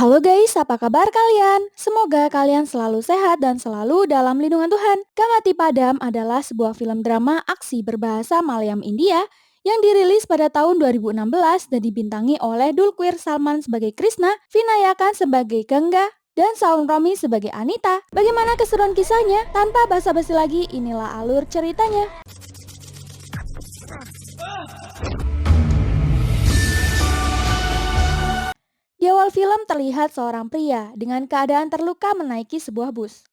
Halo guys, apa kabar kalian? Semoga kalian selalu sehat dan selalu dalam lindungan Tuhan. Kamati Padam adalah sebuah film drama aksi berbahasa Malayalam India yang dirilis pada tahun 2016 dan dibintangi oleh Dulquer Salman sebagai Krishna, Vinayakan sebagai Gangga, dan Saun Romi sebagai Anita. Bagaimana keseruan kisahnya? Tanpa basa-basi lagi, inilah alur ceritanya. Di awal film terlihat seorang pria dengan keadaan terluka menaiki sebuah bus.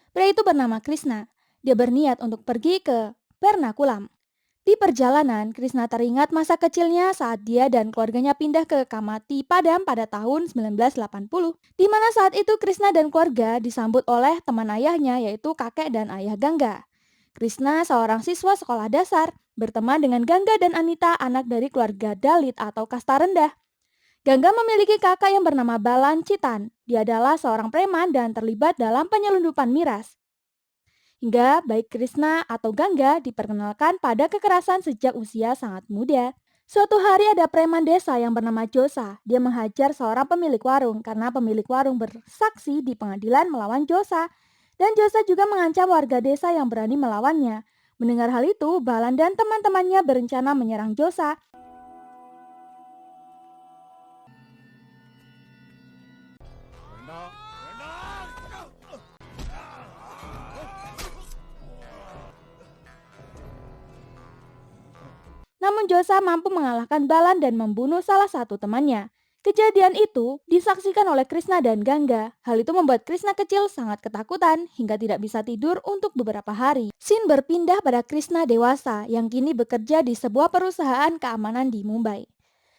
Pria itu bernama Krishna. Dia berniat untuk pergi ke Pernakulam. Di perjalanan, Krishna teringat masa kecilnya saat dia dan keluarganya pindah ke Kamati Padam pada tahun 1980, di mana saat itu Krishna dan keluarga disambut oleh teman ayahnya yaitu kakek dan ayah Gangga. Krishna, seorang siswa sekolah dasar, berteman dengan Gangga dan Anita, anak dari keluarga Dalit atau kasta rendah. Gangga memiliki kakak yang bernama Balan Citan. Dia adalah seorang preman dan terlibat dalam penyelundupan miras. Hingga baik Krishna atau Gangga diperkenalkan pada kekerasan sejak usia sangat muda. Suatu hari ada preman desa yang bernama Josa. Dia menghajar seorang pemilik warung karena pemilik warung bersaksi di pengadilan melawan Josa. Dan Josa juga mengancam warga desa yang berani melawannya. Mendengar hal itu, Balan dan teman-temannya berencana menyerang Josa. Namun Josa mampu mengalahkan Balan dan membunuh salah satu temannya. Kejadian itu disaksikan oleh Krishna dan Gangga. Hal itu membuat Krishna kecil sangat ketakutan hingga tidak bisa tidur untuk beberapa hari. Scene berpindah pada Krishna dewasa yang kini bekerja di sebuah perusahaan keamanan di Mumbai.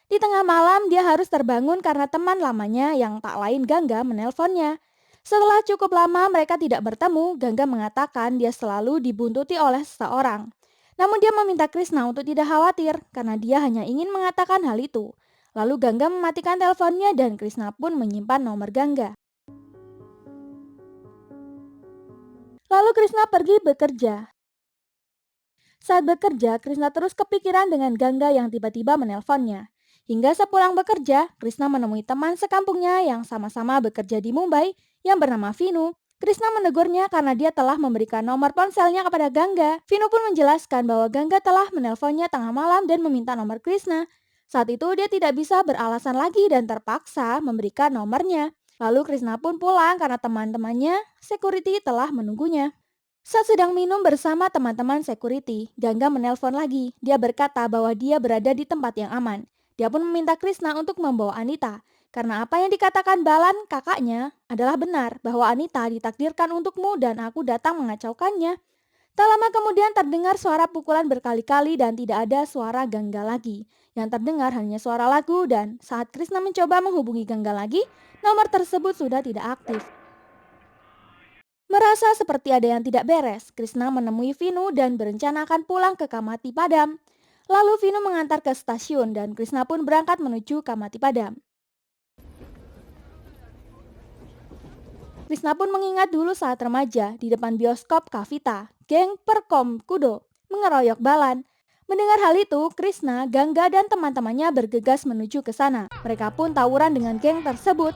Di tengah malam dia harus terbangun karena teman lamanya yang tak lain Gangga menelponnya. Setelah cukup lama mereka tidak bertemu, Gangga mengatakan dia selalu dibuntuti oleh seseorang. Namun dia meminta Krishna untuk tidak khawatir karena dia hanya ingin mengatakan hal itu. Lalu Gangga mematikan teleponnya dan Krishna pun menyimpan nomor Gangga. Lalu Krishna pergi bekerja. Saat bekerja, Krishna terus kepikiran dengan Gangga yang tiba-tiba menelponnya. Hingga sepulang bekerja, Krishna menemui teman sekampungnya yang sama-sama bekerja di Mumbai yang bernama Vinu. Krishna menegurnya karena dia telah memberikan nomor ponselnya kepada Gangga. Vinu pun menjelaskan bahwa Gangga telah menelponnya tengah malam dan meminta nomor Krishna. Saat itu dia tidak bisa beralasan lagi dan terpaksa memberikan nomornya. Lalu Krishna pun pulang karena teman-temannya, security telah menunggunya. Saat sedang minum bersama teman-teman security, Gangga menelpon lagi. Dia berkata bahwa dia berada di tempat yang aman. Dia pun meminta Krishna untuk membawa Anita. Karena apa yang dikatakan Balan, kakaknya, adalah benar bahwa Anita ditakdirkan untukmu dan aku datang mengacaukannya. Tak lama kemudian terdengar suara pukulan berkali-kali dan tidak ada suara Gangga lagi. Yang terdengar hanya suara lagu dan saat Krishna mencoba menghubungi Gangga lagi, nomor tersebut sudah tidak aktif. Merasa seperti ada yang tidak beres, Krishna menemui Vinu dan berencana akan pulang ke Kamati Padam. Lalu Vinu mengantar ke stasiun dan Krishna pun berangkat menuju Kamati Padam. Krishna pun mengingat dulu saat remaja di depan bioskop Kavita, geng Perkom Kudo mengeroyok Balan. Mendengar hal itu, Krishna, Gangga dan teman-temannya bergegas menuju ke sana. Mereka pun tawuran dengan geng tersebut.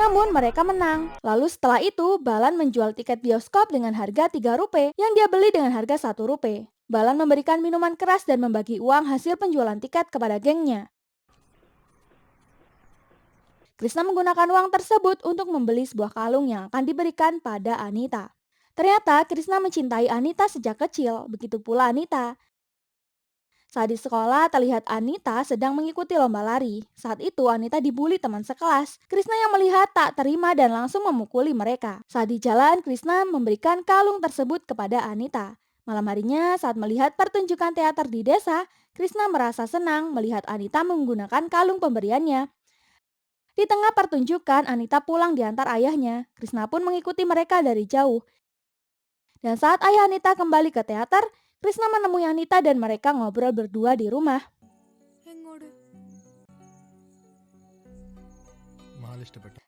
Namun mereka menang. Lalu setelah itu, Balan menjual tiket bioskop dengan harga 3 rupiah yang dia beli dengan harga 1 rupiah. Balan memberikan minuman keras dan membagi uang hasil penjualan tiket kepada gengnya. Krishna menggunakan uang tersebut untuk membeli sebuah kalung yang akan diberikan pada Anita. Ternyata Krishna mencintai Anita sejak kecil, begitu pula Anita. Saat di sekolah, terlihat Anita sedang mengikuti lomba lari. Saat itu, Anita dibully teman sekelas. Krishna yang melihat tak terima dan langsung memukuli mereka. Saat di jalan, Krishna memberikan kalung tersebut kepada Anita. Malam harinya, saat melihat pertunjukan teater di desa, Krishna merasa senang melihat Anita menggunakan kalung pemberiannya. Di tengah pertunjukan, Anita pulang diantar ayahnya. Krishna pun mengikuti mereka dari jauh. Dan saat ayah Anita kembali ke teater, Krishna menemui Anita dan mereka ngobrol berdua di rumah.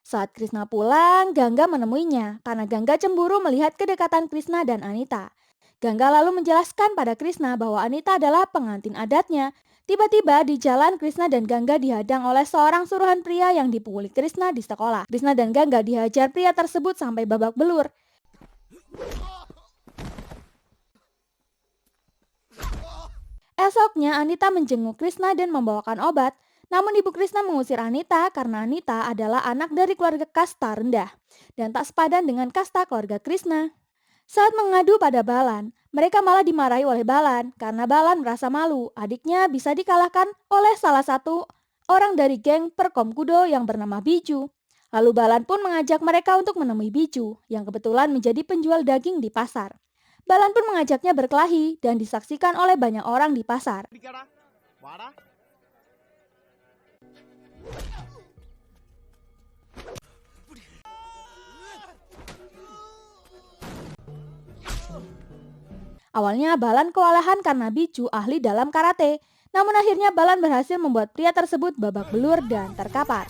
Saat Krishna pulang, Gangga menemuinya karena Gangga cemburu melihat kedekatan Krishna dan Anita. Gangga lalu menjelaskan pada Krishna bahwa Anita adalah pengantin adatnya. Tiba-tiba di jalan Krishna dan Gangga dihadang oleh seorang suruhan pria yang dipukuli Krishna di sekolah. Krishna dan Gangga dihajar pria tersebut sampai babak belur. Esoknya Anita menjenguk Krishna dan membawakan obat. Namun ibu Krishna mengusir Anita karena Anita adalah anak dari keluarga kasta rendah dan tak sepadan dengan kasta keluarga Krishna. Saat mengadu pada Balan, mereka malah dimarahi oleh Balan karena Balan merasa malu adiknya bisa dikalahkan oleh salah satu orang dari geng Perkom Kudo yang bernama Biju. Lalu Balan pun mengajak mereka untuk menemui Biju yang kebetulan menjadi penjual daging di pasar. Balan pun mengajaknya berkelahi dan disaksikan oleh banyak orang di pasar. Awalnya Balan kewalahan karena Biju ahli dalam karate, namun akhirnya Balan berhasil membuat pria tersebut babak belur dan terkapar.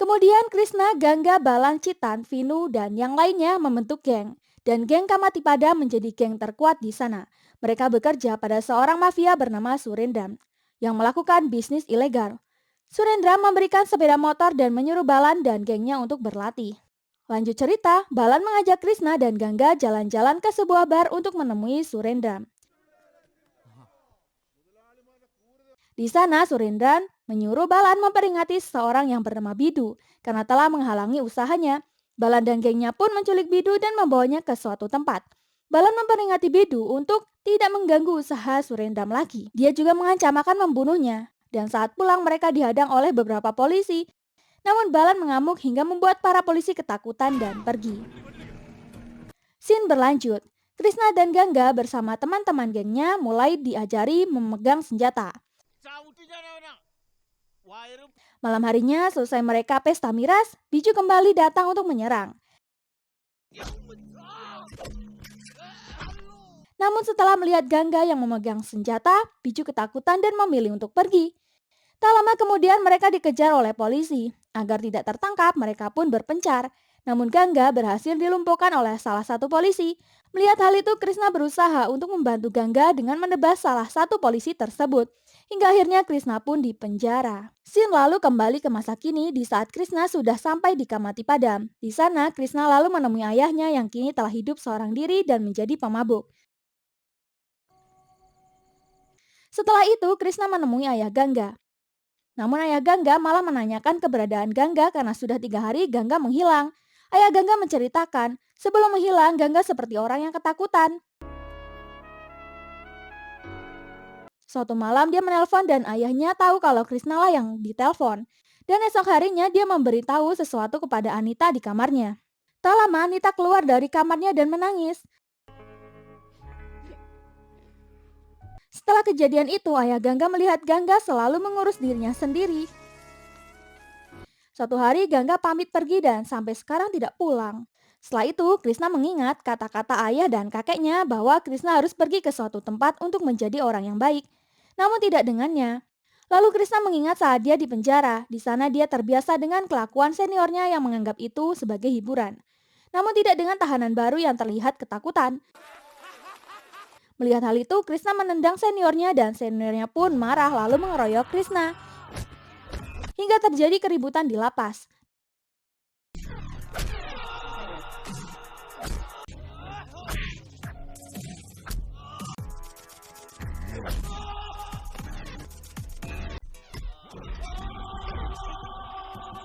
Kemudian Krishna, Gangga, Balan, Citan, Vinu, dan yang lainnya membentuk geng. Dan geng Kamatipada menjadi geng terkuat di sana. Mereka bekerja pada seorang mafia bernama Surendram yang melakukan bisnis ilegal. Surendram memberikan sepeda motor dan menyuruh Balan dan gengnya untuk berlatih. Lanjut cerita, Balan mengajak Krishna dan Gangga jalan-jalan ke sebuah bar untuk menemui Surendram. Di sana Surendran menyuruh Balan memperingati seseorang yang bernama Bidu karena telah menghalangi usahanya. Balan dan gengnya pun menculik Bidu dan membawanya ke suatu tempat. Balan memperingati Bidu untuk tidak mengganggu usaha Surendram lagi. Dia juga mengancam akan membunuhnya. Dan saat pulang mereka dihadang oleh beberapa polisi. Namun Balan mengamuk hingga membuat para polisi ketakutan dan pergi. Scene berlanjut. Krishna dan Gangga bersama teman-teman gengnya mulai diajari memegang senjata. Malam harinya, selesai mereka pesta miras, Biju kembali datang untuk menyerang. Namun setelah melihat Gangga yang memegang senjata, Biju ketakutan dan memilih untuk pergi. Tak lama kemudian mereka dikejar oleh polisi. Agar tidak tertangkap, mereka pun berpencar. Namun Gangga berhasil dilumpuhkan oleh salah satu polisi. Melihat hal itu, Krishna berusaha untuk membantu Gangga dengan menebas salah satu polisi tersebut. Hingga akhirnya Krishna pun dipenjara. Scene lalu kembali ke masa kini di saat Krishna sudah sampai di Kamatipada. Di sana, Krishna lalu menemui ayahnya yang kini telah hidup seorang diri dan menjadi pemabuk. Setelah itu, Krishna menemui ayah Gangga. Namun ayah Gangga malah menanyakan keberadaan Gangga karena sudah 3 hari Gangga menghilang. Ayah Gangga menceritakan, sebelum menghilang Gangga seperti orang yang ketakutan. Suatu malam dia menelpon dan ayahnya tahu kalau Krishna lah yang ditelepon. Dan esok harinya dia memberitahu sesuatu kepada Anita di kamarnya. Tak lama Anita keluar dari kamarnya dan menangis. Setelah kejadian itu, ayah Gangga melihat Gangga selalu mengurus dirinya sendiri. Suatu hari Gangga pamit pergi dan sampai sekarang tidak pulang. Setelah itu, Krishna mengingat kata-kata ayah dan kakeknya bahwa Krishna harus pergi ke suatu tempat untuk menjadi orang yang baik. Namun tidak dengannya. Lalu Krishna mengingat saat dia di penjara. Di sana dia terbiasa dengan kelakuan seniornya yang menganggap itu sebagai hiburan. Namun tidak dengan tahanan baru yang terlihat ketakutan. Melihat hal itu, Krishna menendang seniornya dan seniornya pun marah lalu mengeroyok Krishna. Hingga terjadi keributan di lapas.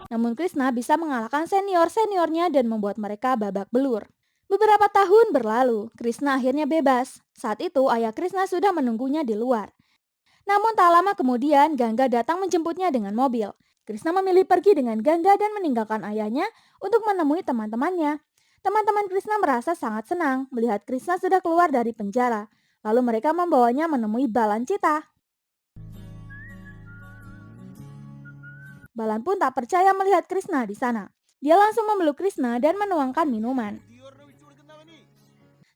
Namun Krishna bisa mengalahkan senior-seniornya dan membuat mereka babak belur. Beberapa tahun berlalu, Krishna akhirnya bebas. Saat itu ayah Krishna sudah menunggunya di luar. Namun tak lama kemudian Gangga datang menjemputnya dengan mobil. Krishna memilih pergi dengan Gangga dan meninggalkan ayahnya untuk menemui teman-temannya. Teman-teman Krishna merasa sangat senang melihat Krishna sudah keluar dari penjara. Lalu mereka membawanya menemui Balan Cita. Balan pun tak percaya melihat Krishna di sana. Dia langsung memeluk Krishna dan menuangkan minuman.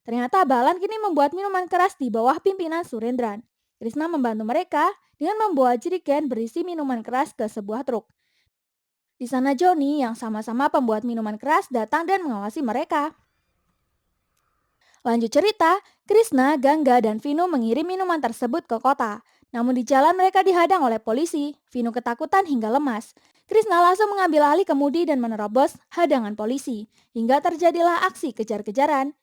Ternyata Balan kini membuat minuman keras di bawah pimpinan Surendran. Krishna membantu mereka dengan membawa jerigen berisi minuman keras ke sebuah truk. Di sana Johnny yang sama-sama pembuat minuman keras datang dan mengawasi mereka. Lanjut cerita, Krishna, Gangga, dan Vinu mengirim minuman tersebut ke kota. Namun di jalan mereka dihadang oleh polisi. Vinu ketakutan hingga lemas. Krishna langsung mengambil alih kemudi dan menerobos hadangan polisi. Hingga terjadilah aksi kejar-kejaran.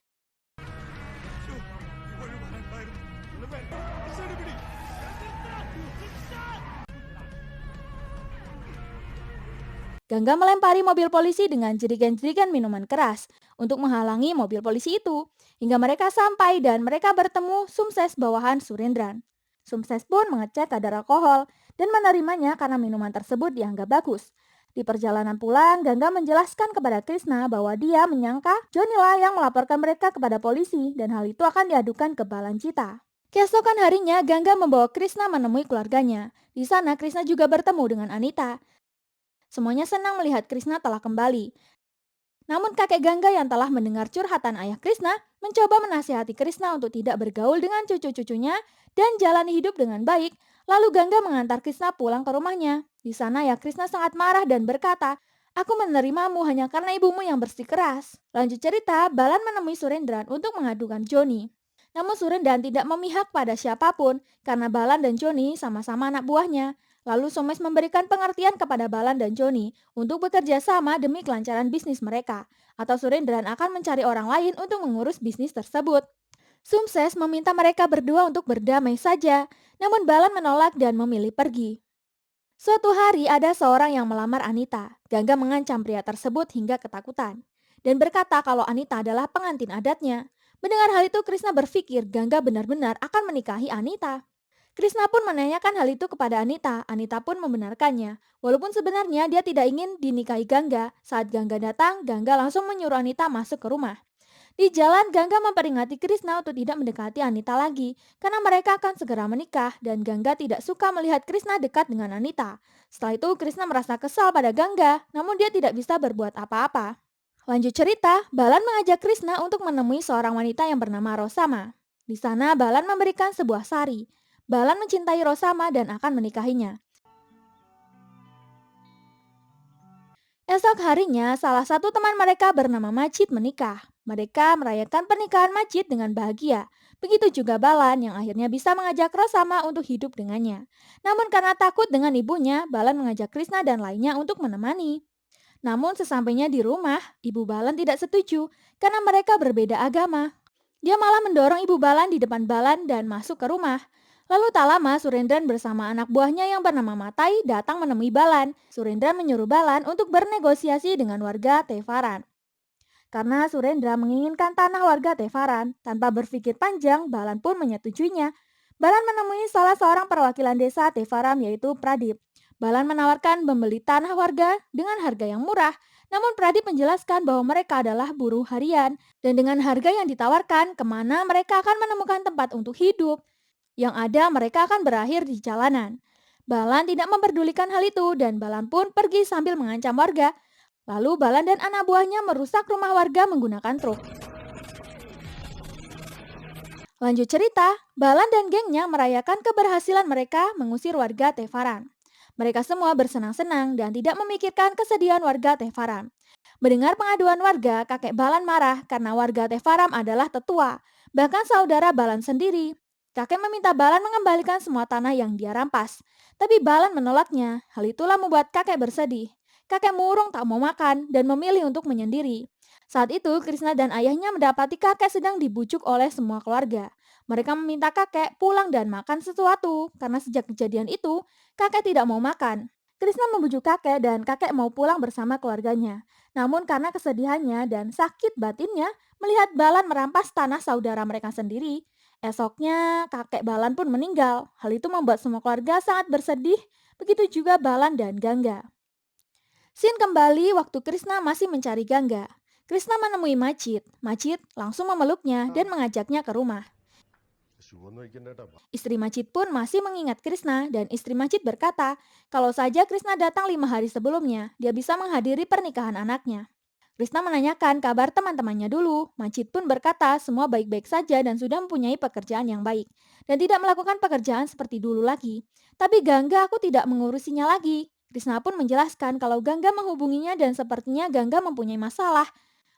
Gangga melempari mobil polisi dengan jerigen-jerigen minuman keras untuk menghalangi mobil polisi itu. Hingga mereka sampai dan mereka bertemu Sumses bawahan Surendran. Sumses pun mengecek kadar alkohol dan menerimanya karena minuman tersebut dianggap bagus. Di perjalanan pulang, Gangga menjelaskan kepada Krishna bahwa dia menyangka Johnny lah yang melaporkan mereka kepada polisi dan hal itu akan diadukan ke Balancita. Keesokan harinya, Gangga membawa Krishna menemui keluarganya. Di sana, Krishna juga bertemu dengan Anita. Semuanya senang melihat Krishna telah kembali. Namun kakek Gangga yang telah mendengar curhatan ayah Krishna mencoba menasihati Krishna untuk tidak bergaul dengan cucu-cucunya dan jalani hidup dengan baik. Lalu Gangga mengantar Krishna pulang ke rumahnya. Di sana ayah Krishna sangat marah dan berkata, "Aku menerimamu hanya karena ibumu yang bersikeras." Lanjut cerita, Balan menemui Surendran untuk mengadukan Joni. Namun Surendran tidak memihak pada siapapun karena Balan dan Joni sama-sama anak buahnya. Lalu Somes memberikan pengertian kepada Balan dan Joni untuk bekerja sama demi kelancaran bisnis mereka. Atau Surendran akan mencari orang lain untuk mengurus bisnis tersebut. Sumses meminta mereka berdua untuk berdamai saja, namun Balan menolak dan memilih pergi. Suatu hari ada seorang yang melamar Anita. Gangga mengancam pria tersebut hingga ketakutan. Dan berkata kalau Anita adalah pengantin adatnya. Mendengar hal itu Krishna berpikir Gangga benar-benar akan menikahi Anita. Krishna pun menanyakan hal itu kepada Anita. Anita pun membenarkannya. Walaupun sebenarnya dia tidak ingin dinikahi Gangga. Saat Gangga datang, Gangga langsung menyuruh Anita masuk ke rumah. Di jalan, Gangga memperingati Krishna untuk tidak mendekati Anita lagi, karena mereka akan segera menikah dan Gangga tidak suka melihat Krishna dekat dengan Anita. Setelah itu, Krishna merasa kesal pada Gangga, namun dia tidak bisa berbuat apa-apa. Lanjut cerita, Balan mengajak Krishna untuk menemui seorang wanita yang bernama Rosama. Di sana, Balan memberikan sebuah sari. Balan mencintai Rosama dan akan menikahinya. Esok harinya, salah satu teman mereka bernama Majid menikah. Mereka merayakan pernikahan Majid dengan bahagia. Begitu juga Balan yang akhirnya bisa mengajak Rosama untuk hidup dengannya. Namun karena takut dengan ibunya, Balan mengajak Krishna dan lainnya untuk menemani. Namun sesampainya di rumah, ibu Balan tidak setuju karena mereka berbeda agama. Dia malah mendorong ibu Balan di depan Balan dan masuk ke rumah. Lalu tak lama Surendran bersama anak buahnya yang bernama Matai datang menemui Balan. Surendran menyuruh Balan untuk bernegosiasi dengan warga Tevaran. Karena Surendra menginginkan tanah warga Tevaran, tanpa berpikir panjang, Balan pun menyetujuinya. Balan menemui salah seorang perwakilan desa Tevaram yaitu Pradip. Balan menawarkan membeli tanah warga dengan harga yang murah, namun Pradip menjelaskan bahwa mereka adalah buruh harian dan dengan harga yang ditawarkan kemana mereka akan menemukan tempat untuk hidup. Yang ada mereka akan berakhir di jalanan. Balan tidak memperdulikan hal itu dan Balan pun pergi sambil mengancam warga. Lalu Balan dan anak buahnya merusak rumah warga menggunakan truk. Lanjut cerita, Balan dan gengnya merayakan keberhasilan mereka mengusir warga Tevaran. Mereka semua bersenang-senang dan tidak memikirkan kesedihan warga Tevaran. Mendengar pengaduan warga, kakek Balan marah karena warga Tevaram adalah tetua, bahkan saudara Balan sendiri. Kakek meminta Balan mengembalikan semua tanah yang dia rampas. Tapi Balan menolaknya. Hal itulah membuat kakek bersedih. Kakek murung tak mau makan dan memilih untuk menyendiri. Saat itu, Krishna dan ayahnya mendapati kakek sedang dibujuk oleh semua keluarga. Mereka meminta kakek pulang dan makan sesuatu, karena sejak kejadian itu, kakek tidak mau makan. Krishna membujuk kakek dan kakek mau pulang bersama keluarganya. Namun karena kesedihannya dan sakit batinnya, melihat Balan merampas tanah saudara mereka sendiri, esoknya, kakek Balan pun meninggal. Hal itu membuat semua keluarga sangat bersedih, begitu juga Balan dan Gangga. Scene kembali waktu Krishna masih mencari Gangga. Krishna menemui Majid. Majid langsung memeluknya dan mengajaknya ke rumah. Istri Majid pun masih mengingat Krishna dan istri Majid berkata, kalau saja Krishna datang 5 hari sebelumnya, dia bisa menghadiri pernikahan anaknya. Krishna menanyakan kabar teman-temannya dulu. Majid pun berkata semua baik-baik saja dan sudah mempunyai pekerjaan yang baik. Dan tidak melakukan pekerjaan seperti dulu lagi. Tapi Gangga aku tidak mengurusinya lagi. Krishna pun menjelaskan kalau Gangga menghubunginya dan sepertinya Gangga mempunyai masalah.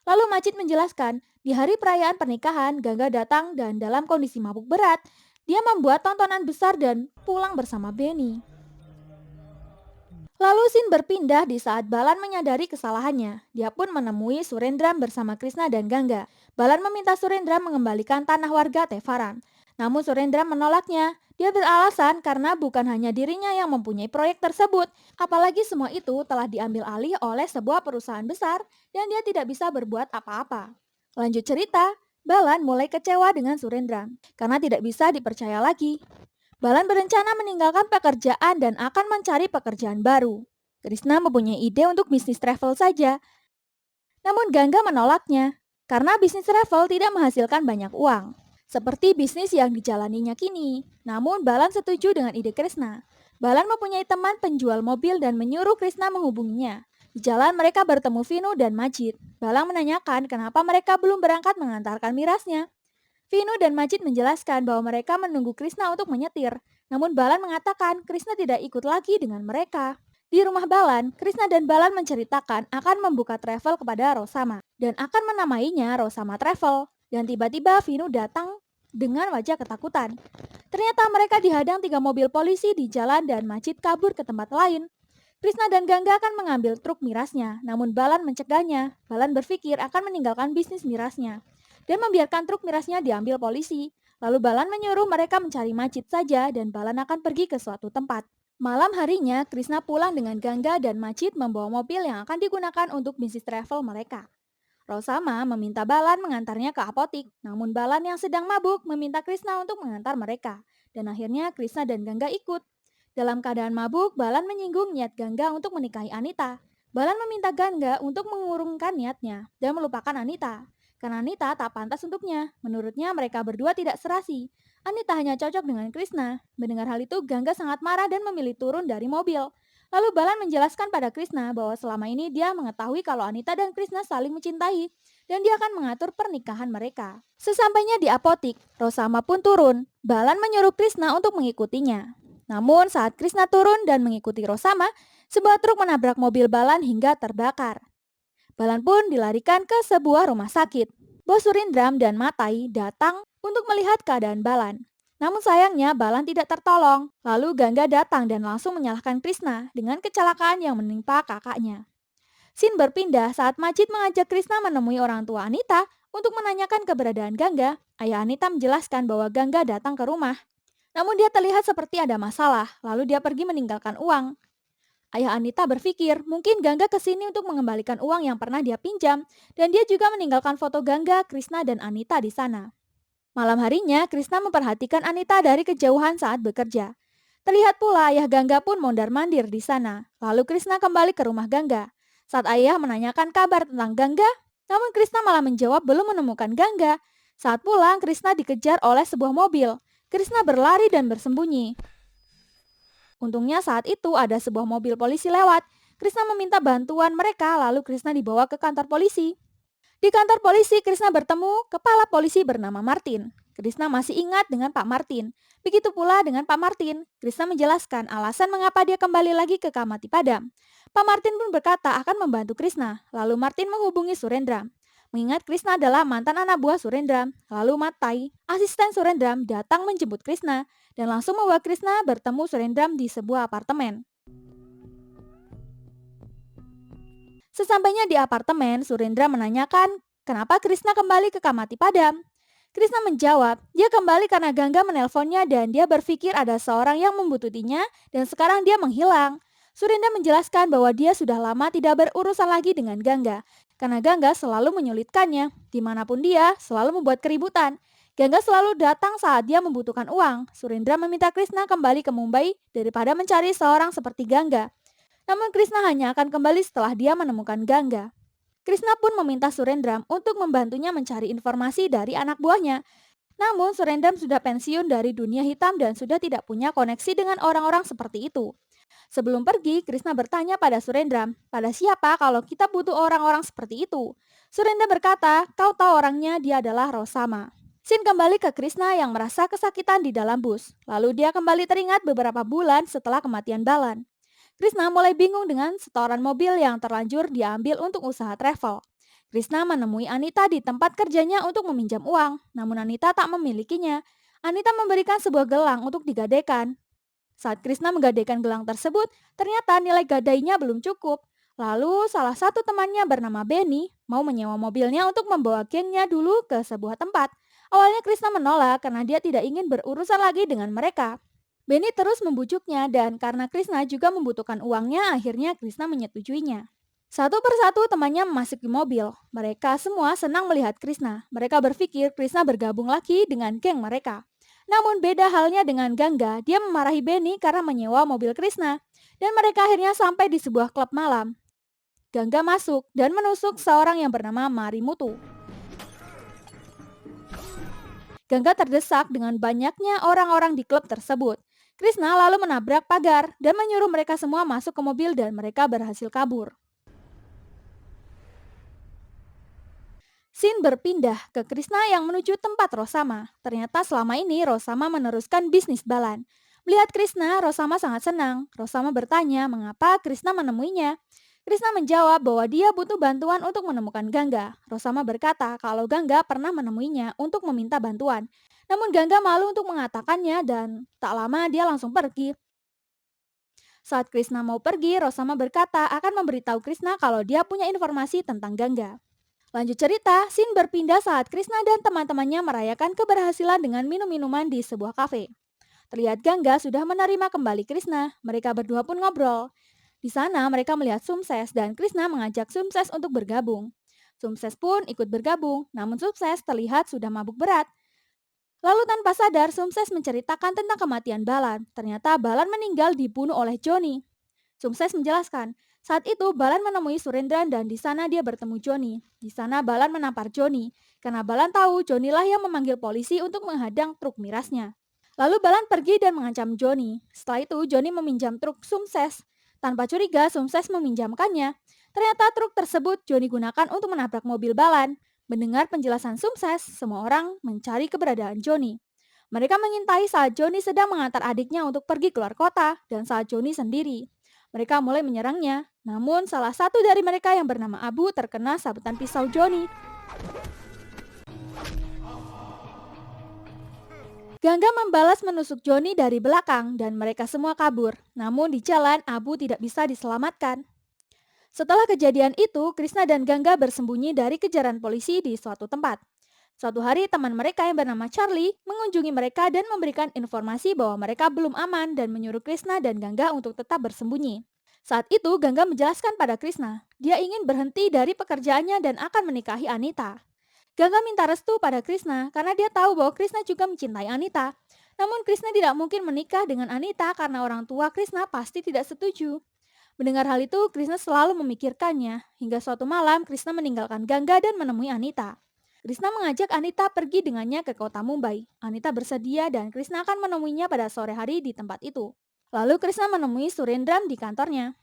Lalu Majid menjelaskan, di hari perayaan pernikahan, Gangga datang dan dalam kondisi mabuk berat, dia membuat tontonan besar dan pulang bersama Benny. Lalu scene berpindah di saat Balan menyadari kesalahannya. Dia pun menemui Surendram bersama Krishna dan Gangga. Balan meminta Surendram mengembalikan tanah warga Tevaran. Namun Surendram menolaknya. Dia beralasan karena bukan hanya dirinya yang mempunyai proyek tersebut. Apalagi semua itu telah diambil alih oleh sebuah perusahaan besar dan dia tidak bisa berbuat apa-apa. Lanjut cerita, Balan mulai kecewa dengan Surendram karena tidak bisa dipercaya lagi. Balan berencana meninggalkan pekerjaan dan akan mencari pekerjaan baru. Krishna mempunyai ide untuk bisnis travel saja, namun Gangga menolaknya karena bisnis travel tidak menghasilkan banyak uang, seperti bisnis yang dijalaninya kini. Namun Balan setuju dengan ide Krishna. Balan mempunyai teman penjual mobil dan menyuruh Krishna menghubunginya. Di jalan mereka bertemu Vinu dan Majid. Balan menanyakan kenapa mereka belum berangkat mengantarkan mirasnya. Vinu dan Majid menjelaskan bahwa mereka menunggu Krishna untuk menyetir. Namun Balan mengatakan Krishna tidak ikut lagi dengan mereka. Di rumah Balan, Krishna dan Balan menceritakan akan membuka travel kepada Rosama dan akan menamainya Rosama Travel. Dan tiba-tiba Vinu datang dengan wajah ketakutan. Ternyata mereka dihadang 3 mobil polisi di jalan dan Majid kabur ke tempat lain. Krishna dan Gangga akan mengambil truk mirasnya, namun Balan mencegahnya. Balan berpikir akan meninggalkan bisnis mirasnya dan membiarkan truk mirasnya diambil polisi. Lalu Balan menyuruh mereka mencari Majid saja dan Balan akan pergi ke suatu tempat. Malam harinya, Krishna pulang dengan Gangga dan Majid membawa mobil yang akan digunakan untuk bisnis travel mereka. Rosama meminta Balan mengantarnya ke apotik, namun Balan yang sedang mabuk meminta Krishna untuk mengantar mereka. Dan akhirnya Krishna dan Gangga ikut. Dalam keadaan mabuk, Balan menyinggung niat Gangga untuk menikahi Anita. Balan meminta Gangga untuk mengurungkan niatnya dan melupakan Anita. Karena Anita tak pantas untuknya. Menurutnya mereka berdua tidak serasi. Anita hanya cocok dengan Krishna. Mendengar hal itu, Gangga sangat marah dan memilih turun dari mobil. Lalu Balan menjelaskan pada Krishna bahwa selama ini dia mengetahui kalau Anita dan Krishna saling mencintai dan dia akan mengatur pernikahan mereka. Sesampainya di apotik, Rosama pun turun. Balan menyuruh Krishna untuk mengikutinya. Namun saat Krishna turun dan mengikuti Rosama, sebuah truk menabrak mobil Balan hingga terbakar. Balan pun dilarikan ke sebuah rumah sakit. Bos Surindram dan Matai datang untuk melihat keadaan Balan. Namun sayangnya Balan tidak tertolong. Lalu Gangga datang dan langsung menyalahkan Krishna dengan kecelakaan yang menimpa kakaknya. Scene berpindah saat Majid mengajak Krishna menemui orang tua Anita untuk menanyakan keberadaan Gangga. Ayah Anita menjelaskan bahwa Gangga datang ke rumah. Namun dia terlihat seperti ada masalah, lalu dia pergi meninggalkan uang. Ayah Anita berpikir mungkin Gangga kesini untuk mengembalikan uang yang pernah dia pinjam, dan dia juga meninggalkan foto Gangga, Krishna, dan Anita di sana. Malam harinya, Krishna memperhatikan Anita dari kejauhan saat bekerja. Terlihat pula ayah Gangga pun mondar-mandir di sana. Lalu Krishna kembali ke rumah Gangga. Saat ayah menanyakan kabar tentang Gangga, namun Krishna malah menjawab belum menemukan Gangga. Saat pulang, Krishna dikejar oleh sebuah mobil. Krishna berlari dan bersembunyi. Untungnya saat itu ada sebuah mobil polisi lewat. Krishna meminta bantuan mereka, lalu Krishna dibawa ke kantor polisi. Di kantor polisi, Krishna bertemu kepala polisi bernama Martin. Krishna masih ingat dengan Pak Martin. Begitu pula dengan Pak Martin. Krishna menjelaskan alasan mengapa dia kembali lagi ke Kamati Padam. Pak Martin pun berkata akan membantu Krishna. Lalu Martin menghubungi Surendra. Mengingat Krishna adalah mantan anak buah Surendra, lalu Matai, asisten Surendra, datang menjemput Krishna dan langsung membawa Krishna bertemu Surendra di sebuah apartemen. Sesampainya di apartemen, Surendra menanyakan kenapa Krishna kembali ke Kamati Padam. Krishna menjawab, dia kembali karena Gangga menelponnya dan dia berpikir ada seorang yang membutuhkannya dan sekarang dia menghilang. Surendra menjelaskan bahwa dia sudah lama tidak berurusan lagi dengan Gangga, karena Gangga selalu menyulitkannya. Dimanapun dia, selalu membuat keributan. Gangga selalu datang saat dia membutuhkan uang. Surendra meminta Krishna kembali ke Mumbai daripada mencari seorang seperti Gangga. Namun Krishna hanya akan kembali setelah dia menemukan Gangga. Krishna pun meminta Surendram untuk membantunya mencari informasi dari anak buahnya. Namun Surendram sudah pensiun dari dunia hitam dan sudah tidak punya koneksi dengan orang-orang seperti itu. Sebelum pergi, Krishna bertanya pada Surendram, pada siapa kalau kita butuh orang-orang seperti itu? Surendra berkata, kau tahu orangnya, dia adalah Rosama. Sin kembali ke Krishna yang merasa kesakitan di dalam bus. Lalu dia kembali teringat beberapa bulan setelah kematian Balan. Krishna mulai bingung dengan setoran mobil yang terlanjur diambil untuk usaha travel. Krishna menemui Anita di tempat kerjanya untuk meminjam uang, namun Anita tak memilikinya. Anita memberikan sebuah gelang untuk digadaikan. Saat Krishna menggadaikan gelang tersebut, ternyata nilai gadainya belum cukup. Lalu salah satu temannya bernama Benny mau menyewa mobilnya untuk membawa gengnya dulu ke sebuah tempat. Awalnya Krishna menolak karena dia tidak ingin berurusan lagi dengan mereka. Benny terus membujuknya dan karena Krishna juga membutuhkan uangnya, akhirnya Krishna menyetujuinya. Satu persatu temannya memasuki mobil. Mereka semua senang melihat Krishna. Mereka berpikir Krishna bergabung lagi dengan geng mereka. Namun beda halnya dengan Gangga, dia memarahi Benny karena menyewa mobil Krishna. Dan mereka akhirnya sampai di sebuah klub malam. Gangga masuk dan menusuk seorang yang bernama Marimutu. Gangga terdesak dengan banyaknya orang-orang di klub tersebut. Krishna lalu menabrak pagar dan menyuruh mereka semua masuk ke mobil dan mereka berhasil kabur. Scene berpindah ke Krishna yang menuju tempat Rosama. Ternyata selama ini Rosama meneruskan bisnis Balan. Melihat Krishna, Rosama sangat senang. Rosama bertanya mengapa Krishna menemuinya. Krishna menjawab bahwa dia butuh bantuan untuk menemukan Gangga. Rosama berkata kalau Gangga pernah menemuinya untuk meminta bantuan. Namun Gangga malu untuk mengatakannya dan tak lama dia langsung pergi. Saat Krishna mau pergi, Rosama berkata akan memberitahu Krishna kalau dia punya informasi tentang Gangga. Lanjut cerita, scene berpindah saat Krishna dan teman-temannya merayakan keberhasilan dengan minum-minuman di sebuah kafe. Terlihat Gangga sudah menerima kembali Krishna, mereka berdua pun ngobrol. Di sana mereka melihat Sumses dan Krishna mengajak Sumses untuk bergabung. Sumses pun ikut bergabung, namun Sumses terlihat sudah mabuk berat. Lalu tanpa sadar, Sumses menceritakan tentang kematian Balan. Ternyata Balan meninggal dibunuh oleh Johnny. Sumses menjelaskan, saat itu Balan menemui Surendran dan di sana dia bertemu Johnny. Di sana Balan menampar Johnny, karena Balan tahu Johnny lah yang memanggil polisi untuk menghadang truk mirasnya. Lalu Balan pergi dan mengancam Johnny. Setelah itu Johnny meminjam truk Sumses. Tanpa curiga Sumses meminjamkannya. Ternyata truk tersebut Johnny gunakan untuk menabrak mobil Balan. Mendengar penjelasan Sumses, semua orang mencari keberadaan Johnny. Mereka mengintai saat Johnny sedang mengantar adiknya untuk pergi keluar kota dan saat Johnny sendiri. Mereka mulai menyerangnya, namun salah satu dari mereka yang bernama Abu terkena sabetan pisau Johnny. Gangga membalas menusuk Johnny dari belakang dan mereka semua kabur. Namun di jalan Abu tidak bisa diselamatkan. Setelah kejadian itu, Krishna dan Gangga bersembunyi dari kejaran polisi di suatu tempat. Suatu hari teman mereka yang bernama Charlie mengunjungi mereka dan memberikan informasi bahwa mereka belum aman dan menyuruh Krishna dan Gangga untuk tetap bersembunyi. Saat itu Gangga menjelaskan pada Krishna, dia ingin berhenti dari pekerjaannya dan akan menikahi Anita. Gangga minta restu pada Krishna karena dia tahu bahwa Krishna juga mencintai Anita. Namun Krishna tidak mungkin menikah dengan Anita karena orang tua Krishna pasti tidak setuju. Mendengar hal itu, Krishna selalu memikirkannya. Hingga suatu malam, Krishna meninggalkan Gangga dan menemui Anita. Krishna mengajak Anita pergi dengannya ke kota Mumbai. Anita bersedia dan Krishna akan menemuinya pada sore hari di tempat itu. Lalu Krishna menemui Surendram di kantornya.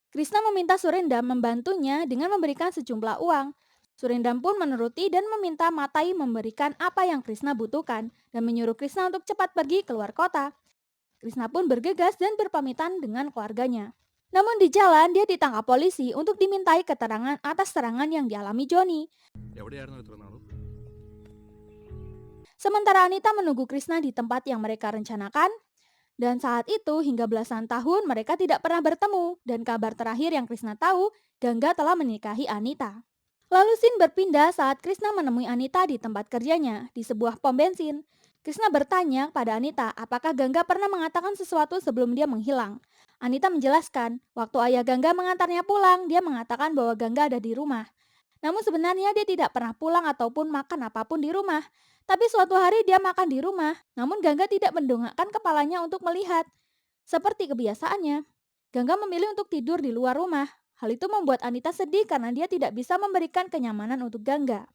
Krishna meminta Surendram membantunya dengan memberikan sejumlah uang. Surendram pun menuruti dan meminta Matai memberikan apa yang Krishna butuhkan dan menyuruh Krishna untuk cepat pergi keluar kota. Krishna pun bergegas dan berpamitan dengan keluarganya. Namun di jalan dia ditangkap polisi untuk dimintai keterangan atas serangan yang dialami Johnny. എവിടെയായിരുന്നു ഇത്ര നാളും? Sementara Anita menunggu Krishna di tempat yang mereka rencanakan. Dan saat itu hingga belasan tahun mereka tidak pernah bertemu. Dan kabar terakhir yang Krishna tahu, Gangga telah menikahi Anita. Lalu scene berpindah saat Krishna menemui Anita di tempat kerjanya, di sebuah pom bensin. Krishna bertanya pada Anita apakah Gangga pernah mengatakan sesuatu sebelum dia menghilang. Anita menjelaskan, waktu ayah Gangga mengantarnya pulang, dia mengatakan bahwa Gangga ada di rumah. Namun sebenarnya dia tidak pernah pulang ataupun makan apapun di rumah. Tapi suatu hari dia makan di rumah, namun Gangga tidak mendongakkan kepalanya untuk melihat. Seperti kebiasaannya, Gangga memilih untuk tidur di luar rumah. Hal itu membuat Anita sedih karena dia tidak bisa memberikan kenyamanan untuk Gangga.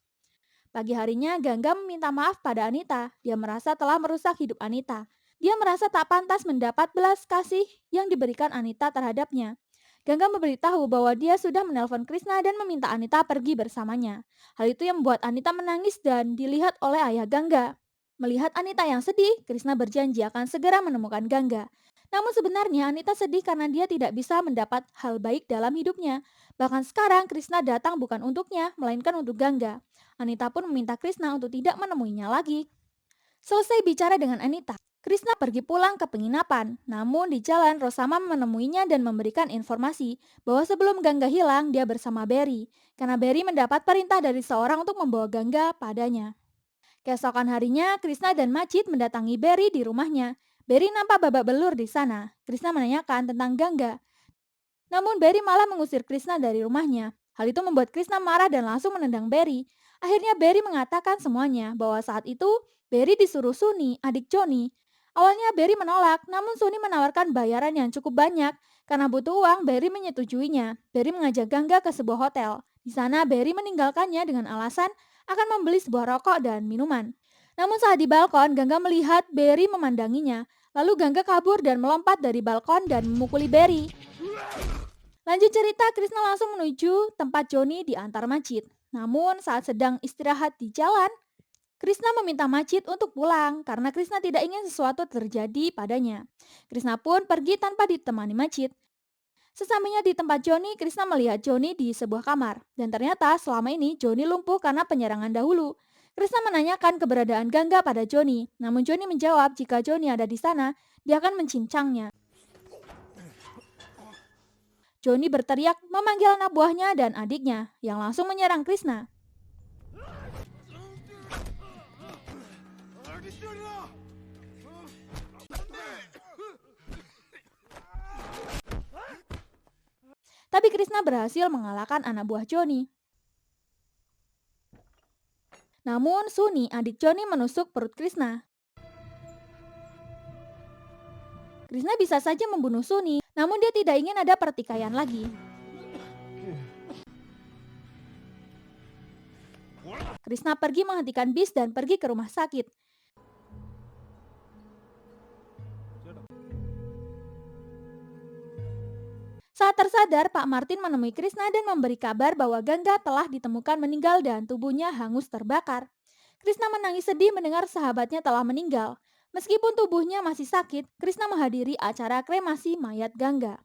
Pagi harinya, Gangga meminta maaf pada Anita. Dia merasa telah merusak hidup Anita. Dia merasa tak pantas mendapat belas kasih yang diberikan Anita terhadapnya. Gangga memberitahu bahwa dia sudah menelpon Krishna dan meminta Anita pergi bersamanya. Hal itu yang membuat Anita menangis dan dilihat oleh ayah Gangga. Melihat Anita yang sedih, Krishna berjanji akan segera menemukan Gangga. Namun sebenarnya Anita sedih karena dia tidak bisa mendapat hal baik dalam hidupnya. Bahkan sekarang Krishna datang bukan untuknya, melainkan untuk Gangga. Anita pun meminta Krishna untuk tidak menemuinya lagi. Selesai bicara dengan Anita, Krishna pergi pulang ke penginapan. Namun di jalan Rosama menemuinya dan memberikan informasi bahwa sebelum Gangga hilang dia bersama Barry. Karena Barry mendapat perintah dari seorang untuk membawa Gangga padanya. Keesokan harinya, Krishna dan Majid mendatangi Barry di rumahnya. Barry nampak babak belur di sana. Krishna menanyakan tentang Gangga. Namun Barry malah mengusir Krishna dari rumahnya. Hal itu membuat Krishna marah dan langsung menendang Barry. Akhirnya Barry mengatakan semuanya bahwa saat itu Barry disuruh Suni, adik Johnny. Awalnya Barry menolak, namun Suni menawarkan bayaran yang cukup banyak. Karena butuh uang, Barry menyetujuinya. Barry mengajak Gangga ke sebuah hotel. Di sana Barry meninggalkannya dengan alasan akan membeli sebuah rokok dan minuman. Namun saat di balkon, Gangga melihat Barry memandanginya. Lalu Gangga kabur dan melompat dari balkon dan memukuli Barry. Lanjut cerita, Krishna langsung menuju tempat Johnny di antar Majid. Namun saat sedang istirahat di jalan, Krishna meminta Majid untuk pulang karena Krishna tidak ingin sesuatu terjadi padanya. Krishna pun pergi tanpa ditemani Majid. Sesampainya di tempat Johnny, Krishna melihat Johnny di sebuah kamar. Dan ternyata selama ini Johnny lumpuh karena penyerangan dahulu. Krishna menanyakan keberadaan Gangga pada Johnny. Namun Johnny menjawab jika Johnny ada di sana, dia akan mencincangnya. Johnny berteriak memanggil anak buahnya dan adiknya yang langsung menyerang Krishna. Tapi Krishna berhasil mengalahkan anak buah Johnny. Namun Suni, adik Johnny, menusuk perut Krishna. Krishna bisa saja membunuh Suni, namun dia tidak ingin ada pertikaian lagi. Krishna pergi menghentikan bis dan pergi ke rumah sakit. Saat tersadar, Pak Martin menemui Krishna dan memberi kabar bahwa Gangga telah ditemukan meninggal dan tubuhnya hangus terbakar. Krishna menangis sedih mendengar sahabatnya telah meninggal. Meskipun tubuhnya masih sakit, Krishna menghadiri acara kremasi mayat Gangga.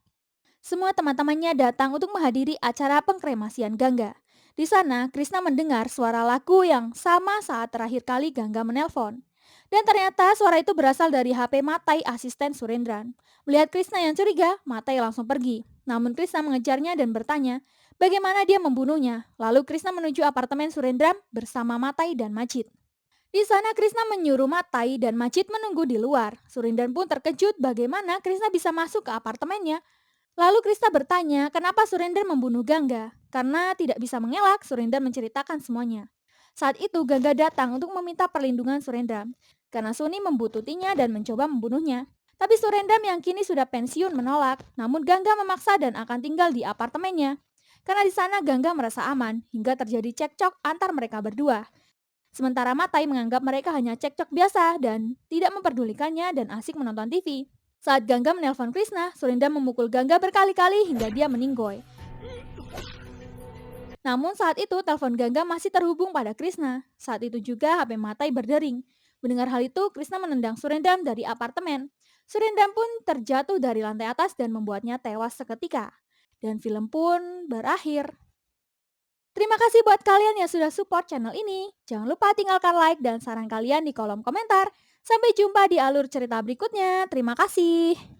Semua teman-temannya datang untuk menghadiri acara pengkremasian Gangga. Di sana, Krishna mendengar suara lagu yang sama saat terakhir kali Gangga menelpon. Dan ternyata suara itu berasal dari HP Matai, asisten Surendran. Melihat Krishna yang curiga, Matai langsung pergi. Namun Krishna mengejarnya dan bertanya, bagaimana dia membunuhnya. Lalu Krishna menuju apartemen Surendran bersama Matai dan Majid. Di sana Krishna menyuruh Matai dan Majid menunggu di luar. Surendran pun terkejut bagaimana Krishna bisa masuk ke apartemennya. Lalu Krishna bertanya kenapa Surendran membunuh Gangga. Karena tidak bisa mengelak, Surendran menceritakan semuanya. Saat itu Gangga datang untuk meminta perlindungan Surendran. Karena Suni membuntutinya dan mencoba membunuhnya. Tapi Surendran yang kini sudah pensiun menolak. Namun Gangga memaksa dan akan tinggal di apartemennya. Karena di sana Gangga merasa aman hingga terjadi cekcok antar mereka berdua. Sementara Matai menganggap mereka hanya cekcok biasa dan tidak memperdulikannya dan asik menonton TV. Saat Gangga menelpon Krishna, Surendran memukul Gangga berkali-kali hingga dia meninggoy. Namun saat itu telepon Gangga masih terhubung pada Krishna. Saat itu juga HP Matai berdering. Mendengar hal itu, Krishna menendang Surendran dari apartemen. Surendran pun terjatuh dari lantai atas dan membuatnya tewas seketika. Dan film pun berakhir. Terima kasih buat kalian yang sudah support channel ini. Jangan lupa tinggalkan like dan saran kalian di kolom komentar. Sampai jumpa di alur cerita berikutnya. Terima kasih.